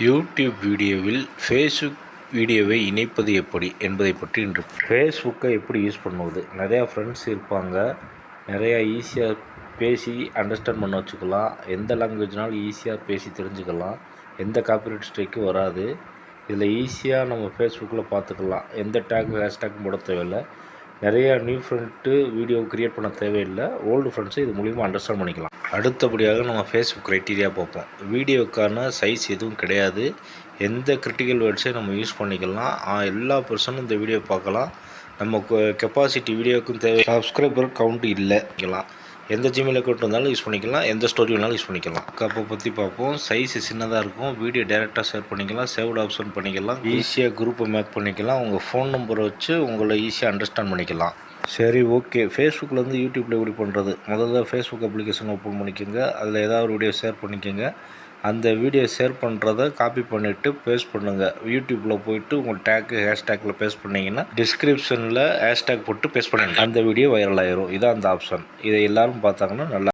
YouTube வீடியோவில் Facebook வீடியோவை இணைப்பது எப்படி என்பதை பற்றி இன்று ஃபேஸ்புக்கை எப்படி யூஸ் பண்ணுவது. நிறையா ஃப்ரெண்ட்ஸ் இருப்பாங்க, நிறையா ஈஸியாக பேசி அண்டர்ஸ்டாண்ட் பண்ண வச்சுக்கலாம். எந்த லாங்குவேஜ்னாலும் ஈஸியாக பேசி தெரிஞ்சுக்கலாம். எந்த காப்பிரைட் ஸ்ட்ரைக்கும் வராது. இதில் ஈஸியாக நம்ம ஃபேஸ்புக்கில் பார்த்துக்கலாம். எந்த டேக்கும் ஹேஷ்டேக்கும் போட தேவையில்லை. நிறையா நியூ ஃப்ரெண்ட்டு வீடியோ க்ரியேட் பண்ண தேவையில்லை. ஓல்டு ஃப்ரெண்ட்ஸை இது மூலிமா அண்டர்ஸ்டாண்ட் பண்ணிக்கலாம். அடுத்தபடியாக நம்ம ஃபேஸ்புக் க்ரைட்டீரியா பார்ப்போம். வீடியோக்கான சைஸ் எதுவும் கிடையாது. எந்த கிரிட்டிக்கல் வேர்ட்ஸையும் நம்ம யூஸ் பண்ணிக்கலாம். எல்லா பர்சனும் இந்த வீடியோ பார்க்கலாம். நம்ம கெப்பாசிட்டி வீடியோக்கும் தேவை. சப்ஸ்கிரைபர் கவுண்ட் இல்லைங்களா, எந்த ஜிமெயில் அக்கௌண்ட் இருந்தாலும் யூஸ் பண்ணிக்கலாம். எந்த ஸ்டோரி வேணாலும் யூஸ் பண்ணிக்கலாம். அப்போ பற்றி பார்ப்போம். சைஸ் சின்னதாக இருக்கும். வீடியோ டேரெக்டாக ஷேர் பண்ணிக்கலாம். சேவ்டு ஆப்ஷன் பண்ணிக்கலாம். ஈஸியாக குரூப்பை மேக் பண்ணிக்கலாம். உங்கள் ஃபோன் நம்பரை வச்சு உங்களை ஈஸியாக அண்டர்ஸ்டாண்ட் பண்ணிக்கலாம். சரி, ஓகே. ஃபேஸ்புக்கில் யூடியூப்பில் எப்படி பண்ணுறது? முதல்ல ஃபேஸ்புக் அப்ளிகேஷன் ஓப்பன் பண்ணிக்கோங்க. அதில் ஏதாவது ஒரு வீடியோ ஷேர் பண்ணிக்கோங்க. அந்த வீடியோ ஷேர் பண்ணுறதை காப்பி பண்ணிவிட்டு பேஸ்ட் பண்ணுங்கள். யூடியூப்பில் போய்ட்டு உங்கள் டேக்கு ஹேஷ்டேக்கில் பேஸ்ட் பண்ணிங்கன்னா டிஸ்கிரிப்ஷனில் ஹேஷ்டேக் போட்டு பேஸ்ட் பண்ணுங்கள். அந்த வீடியோ வைரல் ஆயிரும். இதான் அந்த ஆப்ஷன். இதை எல்லோரும் பார்த்தாங்கன்னா நல்லா